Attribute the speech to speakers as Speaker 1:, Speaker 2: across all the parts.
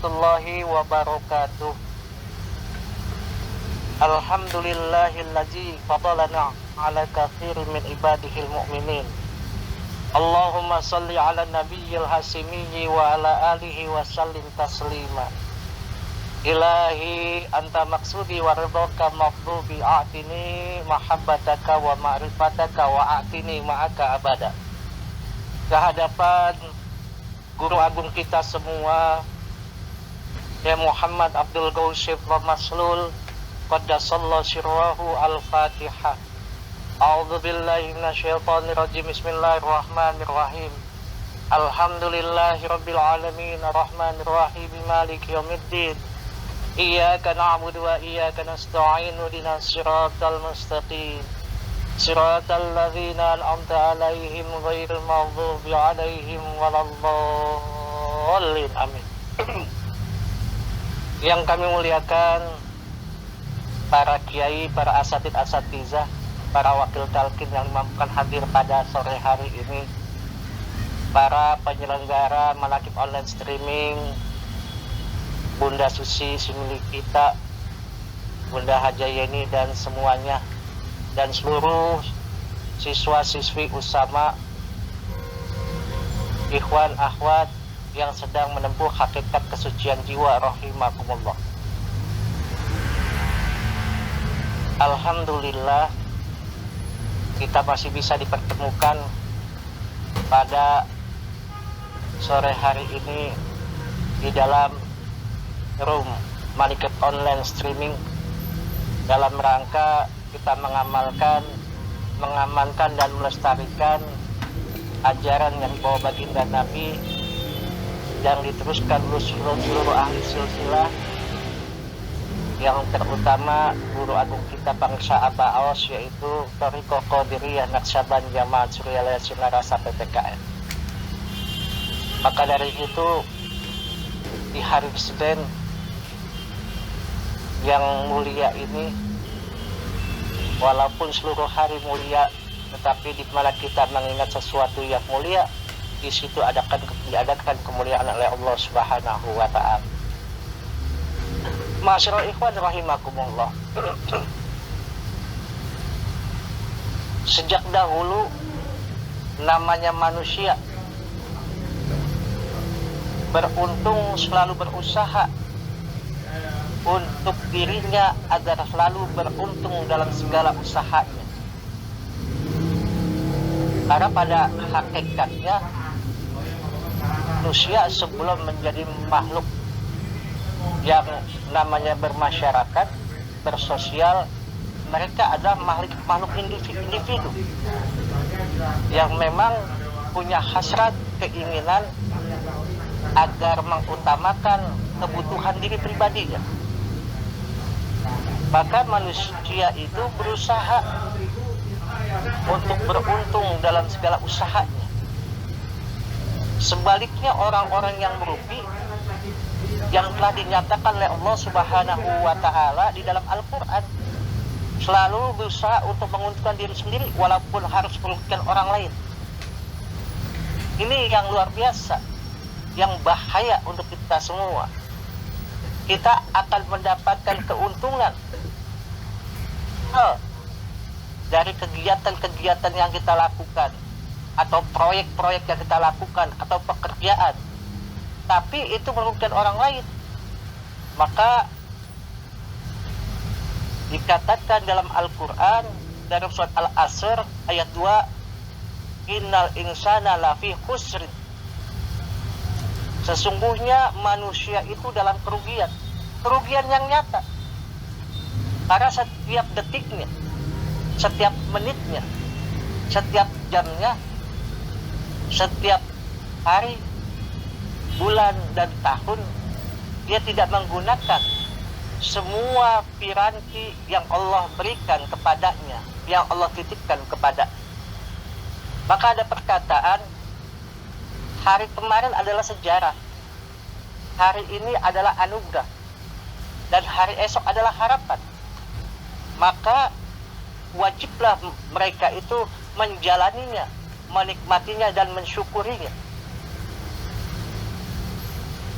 Speaker 1: warahmatullahi wabarakatuh. Alhamdulillahillazi fadalana ala katsirin min ibadihil mu'minin. Allahumma salli ala nabiyyil hasimiyyi wa ala alihi wa sallim taslima. Ilahi anta maksudi wa ridhaka maghdubi a'tini mahabbataka wa ma'rifataka wa a'tini ma'aka abada. Kehadapan guru agung kita semua, ya Muhammad Abdul Gausyif Maslul Qaddasallahu sirrahu al-Fatihah. A'udzu billahi minasyaitonir rajim. Bismillahirrahmanirrahim. Alhamdulillahirabbil alamin arrahmanir rahim maliki yaumiddin. Iyyaka na'budu wa iyyaka nasta'in ihdinas siratal mustaqim. Siratal ladzina an'amta 'alaihim ghairil maghdubi 'alaihim waladdallin. Amin. Yang kami muliakan para kiai, para asatidz-asatizah, para wakil talqin yang mampukan hadir pada sore hari ini, para penyelenggara Manaqib online streaming, Bunda Susi milik kita, Bunda Haja Yeni dan semuanya, dan seluruh siswa-siswi Usama, ikhwan akhwat yang sedang menempuh hakikat kesucian jiwa rahimakumullah. Alhamdulillah kita masih bisa dipertemukan pada sore hari ini di dalam room Manaqib online streaming dalam rangka kita mengamankan dan melestarikan ajaran yang dibawa baginda Nabi yang diteruskan oleh seluruh ahli silsilah, yang terutama guru agung kita bangsa Abaos, yaitu Thariqah Qadiriyah Naqsyaband Jamaah Surya Sinarasa PPKN. Maka dari itu di hari Senin yang mulia ini, walaupun seluruh hari mulia, tetapi di mana kita mengingat sesuatu yang mulia, di situ diadakan kemuliaan oleh Allah Subhanahu wa Ta'ala. Masyarul ikhwan rahimakumullah. Sejak dahulu namanya manusia beruntung selalu berusaha untuk dirinya agar selalu beruntung dalam segala usahanya. Karena pada hakikatnya manusia sebelum menjadi makhluk yang namanya bermasyarakat, bersosial, mereka adalah makhluk individu yang memang punya hasrat, keinginan agar mengutamakan kebutuhan diri pribadinya. Maka manusia itu berusaha untuk beruntung dalam segala usahanya. Sebaliknya orang-orang yang merugi, yang telah dinyatakan oleh Allah Subhanahu wa Ta'ala di dalam Al-Quran, selalu berusaha untuk menguntungkan diri sendiri walaupun harus merugikan orang lain. Ini yang luar biasa, yang bahaya untuk kita semua. Kita akan mendapatkan keuntungan dari kegiatan-kegiatan yang kita lakukan, atau proyek-proyek yang kita lakukan, atau pekerjaan, tapi itu merugikan orang lain. Maka dikatakan dalam Al-Quran, dalam surat Al-Asr ayat 2, innal insana lafi khusrin, sesungguhnya manusia itu dalam kerugian yang nyata. Karena setiap detiknya, setiap menitnya, setiap jamnya, setiap hari, bulan dan tahun, dia tidak menggunakan semua piranti yang Allah berikan kepadanya, yang Allah titipkan kepada. Maka ada perkataan, hari kemarin adalah sejarah, hari ini adalah anugerah, dan hari esok adalah harapan. Maka wajiblah mereka itu menjalaninya, menikmatinya dan mensyukurinya.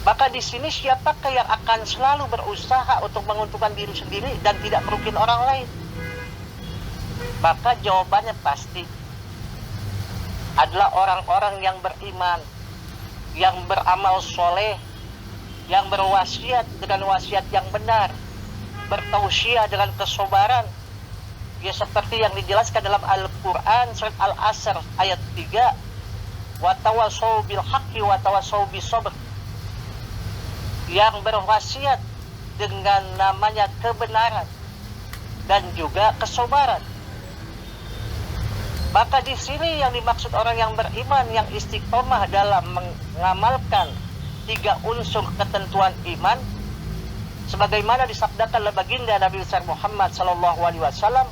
Speaker 1: Maka di sini siapakah yang akan selalu berusaha untuk menguntungkan diri sendiri dan tidak merugikan orang lain? Maka jawabannya pasti adalah orang-orang yang beriman, yang beramal soleh, yang berwasiat dengan wasiat yang benar, bertausiah dengan kesabaran. Ya seperti yang dijelaskan dalam Al-Quran surat Al-Asr ayat 3, wa tawassaw bil haqqi wa tawassaw bis sabr, yang berwasiat dengan namanya kebenaran dan juga kesabaran. Maka di sini yang dimaksud orang yang beriman, yang istiqomah dalam mengamalkan 3 unsur ketentuan iman, sebagaimana disabdakan oleh baginda Nabi besar Muhammad sallallahu alaihi wasallam,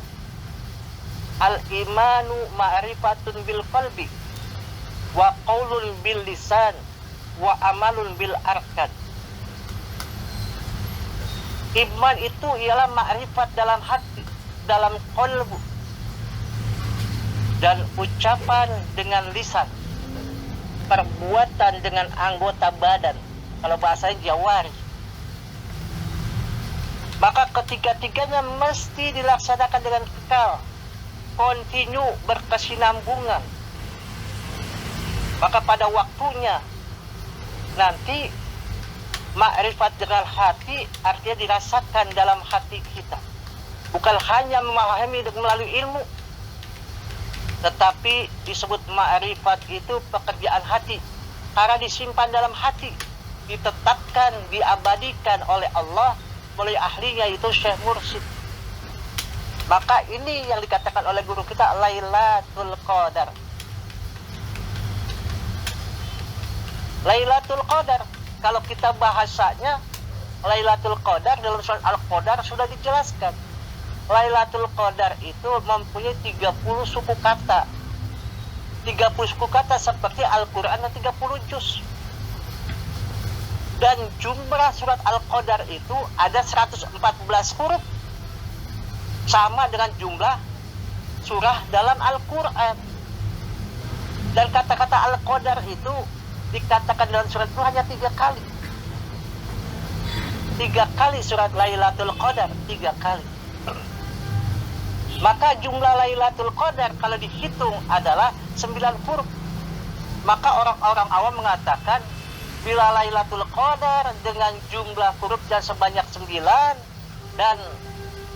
Speaker 1: al-imanu ma'rifatun bil qalbi wa qaulun bil lisan wa amalun bil arkan. Iman itu ialah makrifat dalam hati, dalam qalbu, dan ucapan dengan lisan, perbuatan dengan anggota badan, kalau bahasanya jawari. Maka ketiga-tiganya mesti dilaksanakan dengan kekal, kontinu, berkesinambungan. Maka pada waktunya nanti makrifat dengan hati artinya dirasakan dalam hati kita, bukan hanya memahami melalui ilmu, tetapi disebut makrifat itu pekerjaan hati, karena disimpan dalam hati, ditetapkan, diabadikan oleh Allah melalui ahlinya, itu Syekh Mursyid. Maka ini yang dikatakan oleh guru kita Lailatul Qadar. Lailatul Qadar, kalau kita bahasanya Lailatul Qadar dalam surat Al-Qadar sudah dijelaskan. Lailatul Qadar itu mempunyai 30 suku kata. 30 suku kata seperti Al-Quran 30 juz. Dan jumlah surat Al-Qadar itu ada 114 huruf, sama dengan jumlah surah dalam Al-Quran. Dan kata-kata Al-Qadar itu dikatakan dalam surat itu hanya 3 kali. 3 kali surat Lailatul Qadar, 3 kali. Maka jumlah Lailatul Qadar kalau dihitung adalah 9 huruf. Maka orang-orang awam mengatakan bila Lailatul Qadar dengan jumlah hurufnya sebanyak 9 dan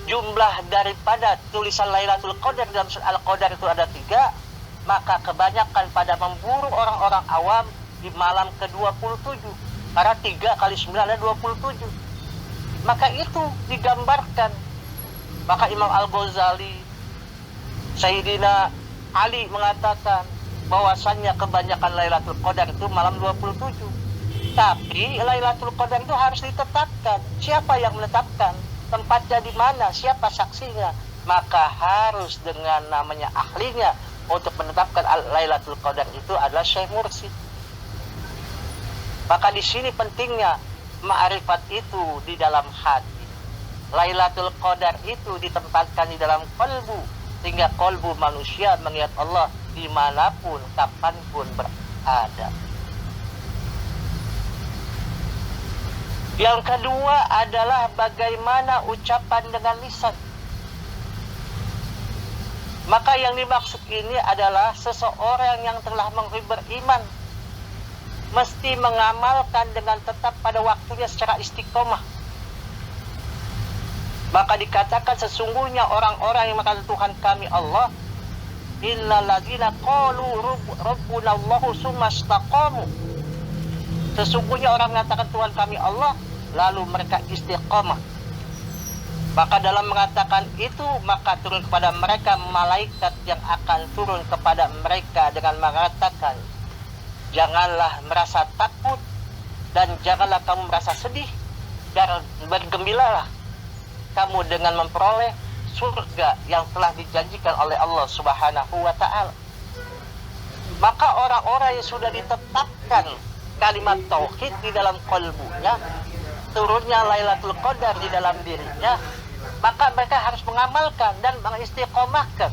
Speaker 1: jumlah daripada tulisan Lailatul Qadar dalam surat Al-Qadar itu ada 3, maka kebanyakan pada memburu orang-orang awam di malam ke-27, karena 3 kali 9 ada 27. Maka itu digambarkan. Maka Imam Al-Ghazali, Sayyidina Ali mengatakan bahwasannya kebanyakan Lailatul Qadar itu malam 27. Tapi Lailatul Qadar itu harus ditetapkan. Siapa yang menetapkan? Tempatnya di mana? Siapa saksinya? Maka harus dengan namanya ahlinya untuk menetapkan Lailatul Qadar itu adalah Syekh Mursyid. Maka di sini pentingnya ma'rifat itu di dalam hati. Lailatul Qadar itu ditempatkan di dalam qalbu, sehingga qalbu manusia mengingat Allah dimanapun, kapanpun berada. Yang kedua adalah bagaimana ucapan dengan lisan. Maka yang dimaksud ini adalah seseorang yang telah beriman mesti mengamalkan dengan tetap pada waktunya secara istiqomah. Maka dikatakan sesungguhnya orang-orang yang mengatakan Tuhan kami Allah, innal ladzina qalu rabbuna Allahu tsumma istaqamu. Sesungguhnya orang mengatakan Tuhan kami Allah lalu mereka istiqomah. Maka dalam mengatakan itu maka turun kepada mereka malaikat yang akan turun kepada mereka dengan mengatakan, janganlah merasa takut dan janganlah kamu merasa sedih, dan bergembiralah kamu dengan memperoleh surga yang telah dijanjikan oleh Allah Subhanahu wa ta'ala. Maka orang-orang yang sudah ditetapkan kalimat tauhid di dalam qalbunya, turunnya Lailatul Qadar di dalam dirinya, maka mereka harus mengamalkan dan mengistiqomahkan.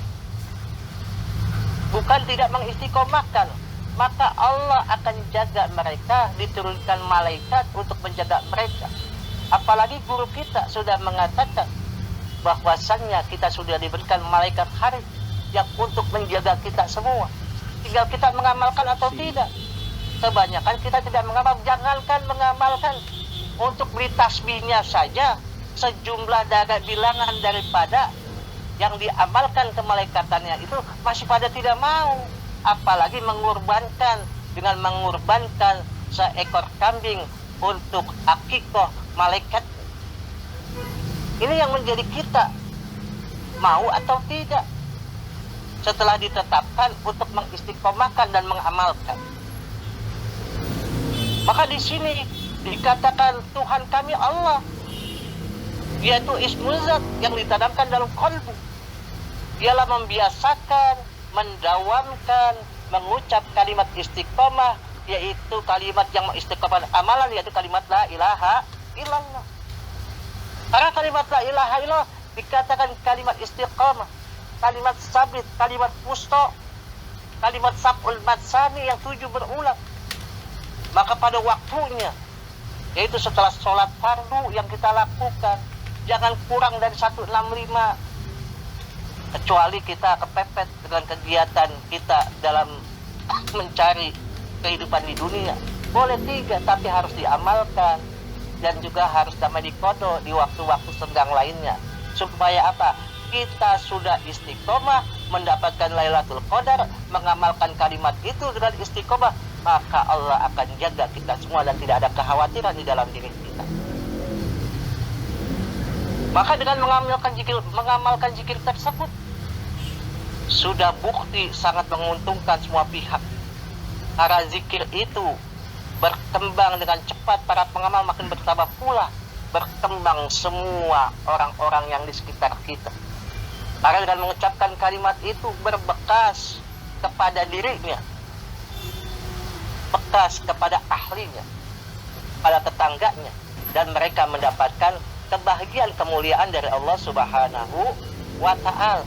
Speaker 1: Bukan tidak mengistiqomahkan, maka Allah akan jaga mereka, diturunkan malaikat untuk menjaga mereka. Apalagi guru kita sudah mengatakan bahwasannya kita sudah diberikan malaikat harif yang untuk menjaga kita semua. Tinggal kita mengamalkan atau tidak. Kebanyakan kita tidak mengamal. Jangankan mengamalkan, untuk beli tasbihnya saja sejumlah bilangan daripada yang diamalkan kemalaikatannya itu masih pada tidak mau. Apalagi mengorbankan, dengan mengorbankan seekor kambing untuk akikoh malaikat. Ini yang menjadi kita, mau atau tidak, setelah ditetapkan untuk mengistiqomahkan dan mengamalkan. Maka di sini dikatakan Tuhan kami Allah, yaitu Ismul Zat yang ditanamkan dalam qalbu. Dialah membiasakan, mendawamkan, mengucap kalimat istiqomah, yaitu kalimat yang mengistiqomah amalan, yaitu kalimat la ilaha illallah. Karena kalimat la ilaha illallah dikatakan kalimat istiqomah, kalimat sabit, kalimat pusto, kalimat sab'ul matsani yang 7 berulang. Maka pada waktunya, yaitu setelah sholat fardu yang kita lakukan, jangan kurang dari 165, kecuali kita kepepet dengan kegiatan kita dalam mencari kehidupan di dunia. Boleh 3, tapi harus diamalkan, dan juga harus damai di kodo di waktu-waktu senggang lainnya. Supaya apa? Kita sudah istiqomah, mendapatkan Lailatul Qadar, mengamalkan kalimat itu dengan istiqomah, maka Allah akan jaga kita semua dan tidak ada kekhawatiran di dalam diri kita. Maka dengan mengamalkan zikir tersebut, sudah bukti sangat menguntungkan semua pihak. Karena zikir itu berkembang dengan cepat, para pengamal makin bertambah pula, berkembang semua orang-orang yang di sekitar kita. Karena dengan mengucapkan kalimat itu berbekas kepada dirinya, bekas kepada ahlinya, pada tetangganya, dan mereka mendapatkan kebahagiaan, kemuliaan dari Allah Subhanahu wa Ta'ala.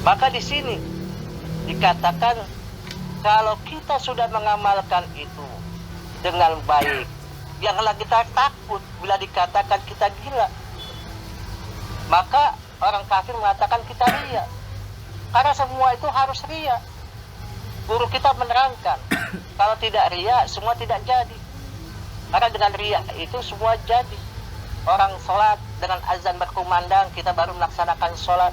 Speaker 1: Maka di sini dikatakan kalau kita sudah mengamalkan itu dengan baik, janganlah kita takut bila dikatakan kita gila. Maka orang kafir mengatakan kita ria, karena semua itu harus ria. Guru kita menerangkan, kalau tidak ria semua tidak jadi. Karena dengan ria itu semua jadi. Orang sholat dengan azan berkumandang, kita baru melaksanakan sholat.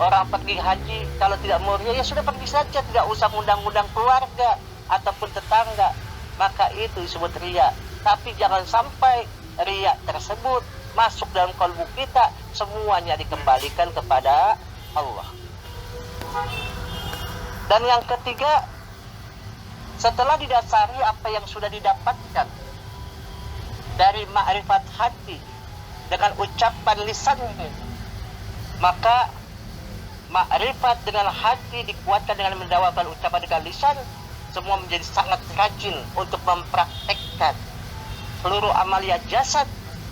Speaker 1: Orang pergi haji, kalau tidak mau ria, ya sudah pergi saja, tidak usah undang-undang keluarga ataupun tetangga. Maka itu disebut ria. Tapi jangan sampai ria tersebut masuk dalam kalbu kita, semuanya dikembalikan kepada Allah. Dan yang ketiga, setelah didasari apa yang sudah didapatkan dari ma'rifat hati dengan ucapan lisannya, maka ma'rifat dengan hati dikuatkan dengan mendawakan ucapan dengan lisan, semua menjadi sangat rajin untuk mempraktekkan seluruh amalia jasad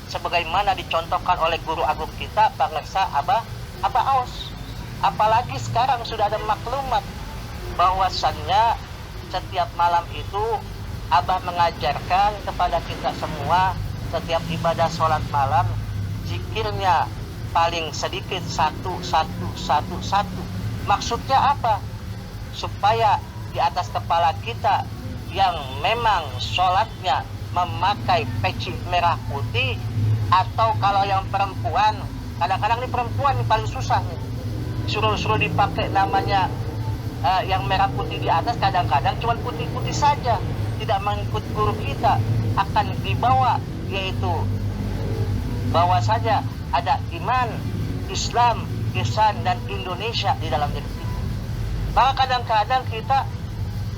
Speaker 1: sebagaimana dicontohkan oleh guru agung kita Bangsa Abah Aus. Apalagi sekarang sudah ada maklumat bahwasannya setiap malam itu Abah mengajarkan kepada kita semua, setiap ibadah sholat malam zikirnya paling sedikit 1. Maksudnya apa? Supaya di atas kepala kita yang memang sholatnya memakai peci merah putih, atau kalau yang perempuan, kadang-kadang ini perempuan yang paling susah nih, suruh dipakai namanya yang merah putih di atas, kadang-kadang cuma putih-putih saja, tidak mengikut guru kita, akan dibawa, yaitu bawa saja ada iman, Islam, ihsan, dan Indonesia di dalam diri kita. Maka kadang-kadang kita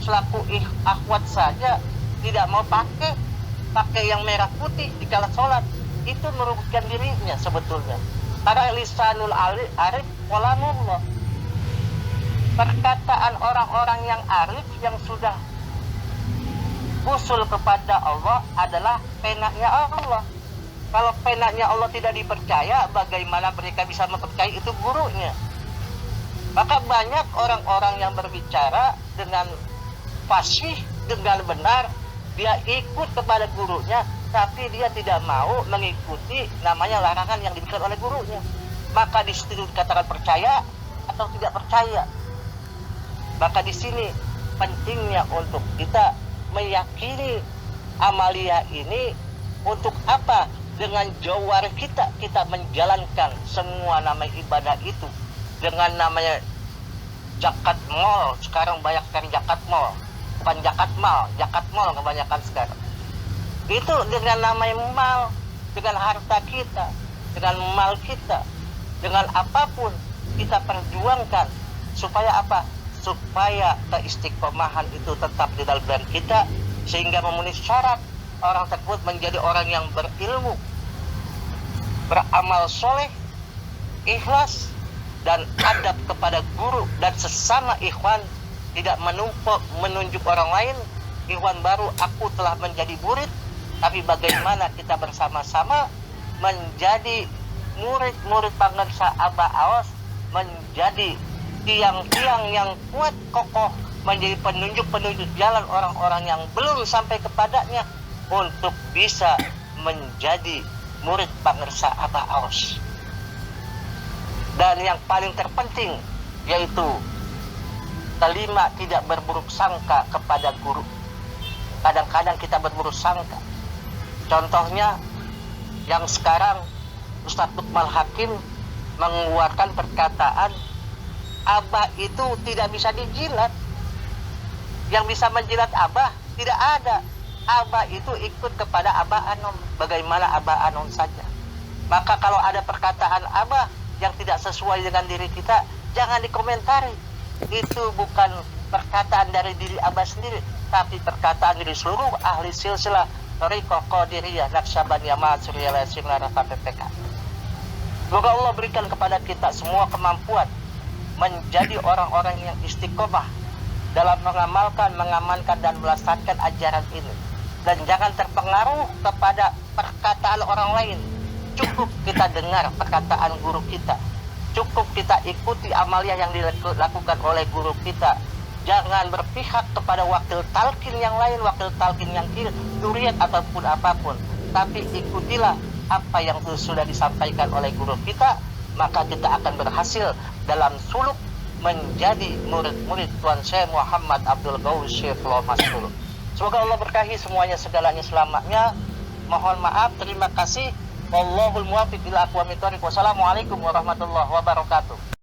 Speaker 1: selaku akhwat saja tidak mau pakai yang merah putih di kala sholat. Itu merugikan dirinya sebetulnya. Karena lisanul arif kalamullah, perkataan orang-orang yang arif yang sudah usul kepada Allah adalah penanya Allah. Kalau penanya Allah tidak dipercaya, bagaimana mereka bisa mempercayai itu gurunya? Maka banyak orang-orang yang berbicara dengan fasih, dengan benar, dia ikut kepada gurunya, tapi dia tidak mau mengikuti namanya larangan yang diberikan oleh gurunya. Maka di situ dikatakan percaya atau tidak percaya. Maka di sini pentingnya untuk kita meyakini amalia ini untuk apa? Dengan jawari kita menjalankan semua nama ibadah itu. Dengan namanya zakat mal, sekarang banyak sekali zakat mal, bukan zakat mal kebanyakan sekarang. Itu dengan namanya mal, dengan harta kita, dengan mal kita, dengan apapun kita perjuangkan supaya apa? Supaya keistiqomahan itu tetap di dalam diri kita, sehingga memenuhi syarat orang tersebut menjadi orang yang berilmu, beramal soleh, ikhlas, dan adab kepada guru dan sesama ikhwan, tidak menunjuk orang lain. Ikhwan baru, aku telah menjadi murid, tapi bagaimana kita bersama-sama menjadi murid-murid pemirsa Abah Aos, menjadi tiang-tiang yang kuat kokoh, menjadi penunjuk-penunjuk jalan orang-orang yang belum sampai kepadanya untuk bisa menjadi murid pemirsa Abah Aos. Dan yang paling terpenting yaitu kelima, tidak berburuk sangka kepada guru. Kadang-kadang kita berburuk sangka. Contohnya yang sekarang Ustadz Lukman Hakim mengeluarkan perkataan Abah itu tidak bisa dijilat. Yang bisa menjilat Abah tidak ada. Abah itu ikut kepada Abah Anom, bagaimana Abah Anom saja. Maka kalau ada perkataan Abah yang tidak sesuai dengan diri kita, jangan dikomentari. Itu bukan perkataan dari diri Abah sendiri, tapi perkataan dari seluruh ahli silsilah Thariqah Qadiriyah Naqsyabandiyah Ma'asiriyah Sinara PPK. Semoga Allah berikan kepada kita semua kemampuan menjadi orang-orang yang istiqomah dalam mengamalkan, dan melaksanakan ajaran ini. Dan jangan terpengaruh kepada perkataan orang lain. Cukup kita dengar perkataan guru kita. Cukup kita ikuti amalia yang dilakukan oleh guru kita. Jangan berpihak kepada wakil talqin yang lain, wakil talqin yang duriat ataupun apapun. Tapi ikutilah apa yang sudah disampaikan oleh guru kita, maka kita akan berhasil dalam suluk menjadi murid-murid Tuan Syekh Muhammad Abdul Ghaus Syekh Masrur. Semoga Allah berkahi semuanya, segalanya selamanya. Mohon maaf, terima kasih. Wallahul muwaffiq ila aqwamit thoriq. Wassalamualaikum warahmatullahi wabarakatuh.